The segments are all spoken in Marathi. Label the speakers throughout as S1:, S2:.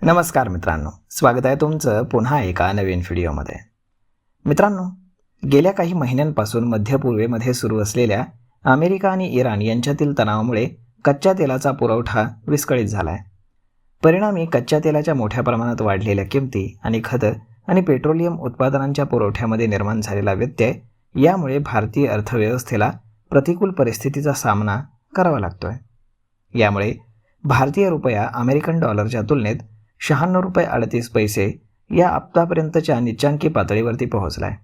S1: नमस्कार मित्रांनो, स्वागत आहे तुमचं पुन्हा एका नवीन व्हिडिओमध्ये. मित्रांनो, गेल्या काही महिन्यांपासून मध्य पूर्वेमध्ये सुरू असलेल्या अमेरिका आणि इराण यांच्यातील तणावामुळे कच्च्या तेलाचा पुरवठा विस्कळीत झाला आहे. परिणामी कच्च्या तेलाच्या मोठ्या प्रमाणात वाढलेल्या किमती आणि खतं आणि पेट्रोलियम उत्पादनांच्या पुरवठ्यामध्ये निर्माण झालेला व्यत्यय यामुळे भारतीय अर्थव्यवस्थेला प्रतिकूल परिस्थितीचा सामना करावा लागतोय. यामुळे भारतीय रुपया अमेरिकन डॉलरच्या तुलनेत ₹96.38 या आत्तापर्यंतच्या निच्चांकी पातळीवरती पोहोचला आहे.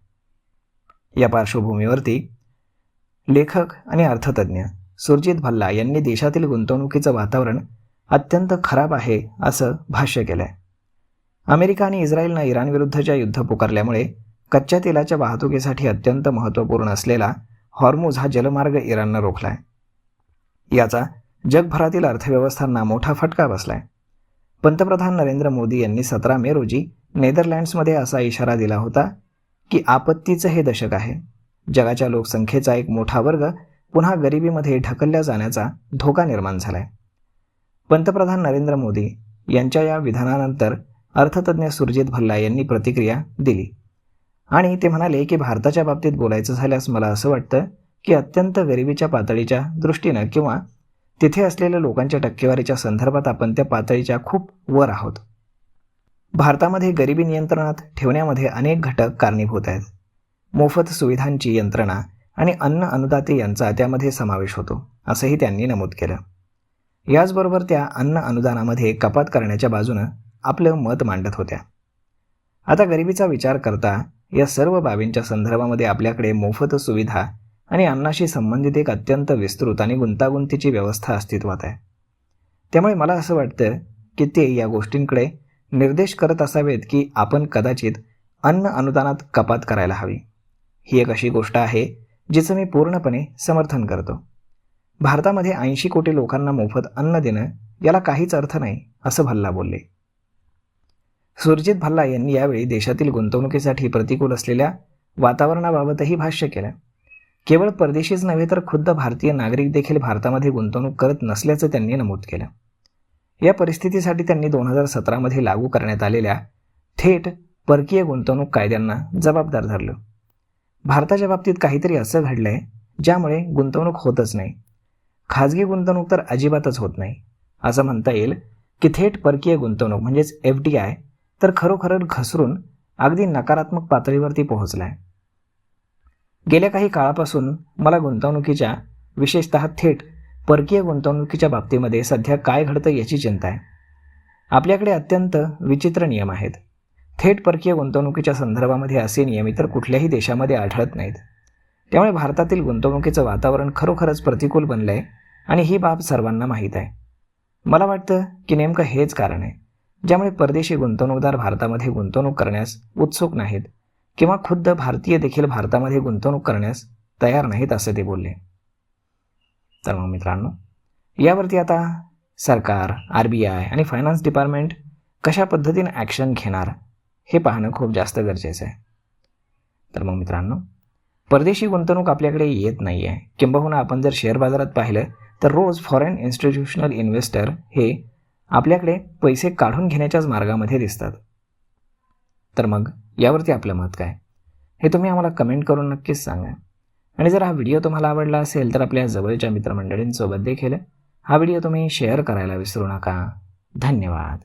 S1: या पार्श्वभूमीवरती लेखक आणि अर्थतज्ञ सुरजित भल्ला यांनी देशातील गुंतवणुकीचं वातावरण अत्यंत खराब आहे असं भाष्य केलं आहे. अमेरिका आणि इस्रायलनं इराणविरुद्धच्या युद्ध पुकारल्यामुळे कच्च्या तेलाच्या वाहतुकीसाठी अत्यंत महत्त्वपूर्ण असलेला हॉर्मुझ हा जलमार्ग इराणनं रोखला आहे. याचा जगभरातील अर्थव्यवस्थांना मोठा फटका बसला आहे. पंतप्रधान नरेंद्र मोदी यांनी 17 मे रोजी नेदरलँड्समध्ये असा इशारा दिला होता की आपत्तीचं हे दशक आहे. जगाच्या लोकसंख्येचा एक मोठा वर्ग पुन्हा गरिबीमध्ये ढकलल्या जाण्याचा धोका निर्माण झाला आहे. पंतप्रधान नरेंद्र मोदी यांच्या या विधानानंतर अर्थतज्ञ सुरजित भल्ला यांनी प्रतिक्रिया दिली आणि ते म्हणाले की भारताच्या बाबतीत बोलायचं झाल्यास मला असं वाटतं की अत्यंत गरिबीच्या पातळीच्या दृष्टीनं किंवा तिथे असलेल्या लोकांच्या टक्केवारीच्या संदर्भात आपण त्या पातळीच्या खूप वर आहोत. भारतामध्ये गरिबी नियंत्रणात ठेवण्यामध्ये अनेक घटक कारणीभूत आहेत. मोफत सुविधांची यंत्रणा आणि अन्न अनुदाते यांचा त्यामध्ये समावेश होतो असंही त्यांनी नमूद केलं. याचबरोबर त्या अन्न अनुदानामध्ये कपात करण्याच्या बाजूनं आपलं मत मांडत होत्या. आता गरिबीचा विचार करता या सर्व बाबींच्या संदर्भामध्ये आपल्याकडे मोफत सुविधा आणि अन्नाशी संबंधित एक अत्यंत विस्तृत आणि गुंतागुंतीची व्यवस्था अस्तित्वात आहे. त्यामुळे मला असं वाटतं की ते या गोष्टींकडे निर्देश करत असावेत की आपण कदाचित अन्न अनुदानात कपात करायला हवी. ही एक अशी गोष्ट आहे जिचं मी पूर्णपणे समर्थन करतो. भारतामध्ये 80 कोटी लोकांना मोफत अन्न देणं याला काहीच अर्थ नाही असं भल्ला बोलले. सुरजित भल्ला यांनी यावेळी देशातील गुंतवणुकीसाठी प्रतिकूल असलेल्या वातावरणाबाबतही भाष्य केलं. केवळ परदेशीच नव्हे तर खुद्द भारतीय नागरिक देखील भारतामध्ये गुंतवणूक करत नसल्याचं त्यांनी नमूद केलं. या परिस्थितीसाठी त्यांनी 2017मध्ये लागू करण्यात आलेल्या थेट परकीय गुंतवणूक कायद्यांना जबाबदार धरलं. भारताच्या बाबतीत काहीतरी असं घडलंय ज्यामुळे गुंतवणूक होतच नाही, खाजगी गुंतवणूक तर अजिबातच होत नाही. असं म्हणता येईल की थेट परकीय गुंतवणूक म्हणजेच FDI तर खरोखर घसरून अगदी नकारात्मक पातळीवरती पोहोचला आहे. गेल्या काही काळापासून मला गुंतवणुकीच्या विशेषतः थेट परकीय गुंतवणुकीच्या बाबतीमध्ये सध्या काय घडतं याची चिंता आहे. आपल्याकडे अत्यंत विचित्र नियम आहेत. थेट परकीय गुंतवणुकीच्या संदर्भामध्ये असे नियम इतर कुठल्याही देशामध्ये आढळत नाहीत. त्यामुळे भारतातील गुंतवणुकीचं वातावरण खरोखरच प्रतिकूल बनलं आहे आणि ही बाब सर्वांना माहीत आहे. मला वाटतं की नेमकं हेच कारण आहे ज्यामुळे परदेशी गुंतवणूकदार भारतामध्ये गुंतवणूक करण्यास उत्सुक नाहीत किंवा खुद्द भारतीय देखील भारतामध्ये गुंतवणूक करण्यास तयार नाहीत असं ते बोलले. तर मग मित्रांनो, यावरती आता सरकार, RBI आणि फायनान्स डिपार्टमेंट कशा पद्धतीने ॲक्शन घेणार हे पाहणं खूप जास्त गरजेचं आहे. तर मग मित्रांनो, परदेशी गुंतवणूक आपल्याकडे येत नाही आहे. किंबहुना आपण जर शेअर बाजारात पाहिलं तर रोज फॉरेन इन्स्टिट्यूशनल इन्व्हेस्टर हे आपल्याकडे पैसे काढून घेण्याच्याच मार्गामध्ये दिसतात. तर मग यावरती आपलं मत काय हे तुम्ही आम्हाला कमेंट करून नक्कीच सांगा. आणि जर हा व्हिडिओ तुम्हाला आवडला असेल तर आपल्या जवळच्या मित्रमंडळींसोबत देखील हा व्हिडिओ तुम्ही शेअर करायला विसरू नका. धन्यवाद.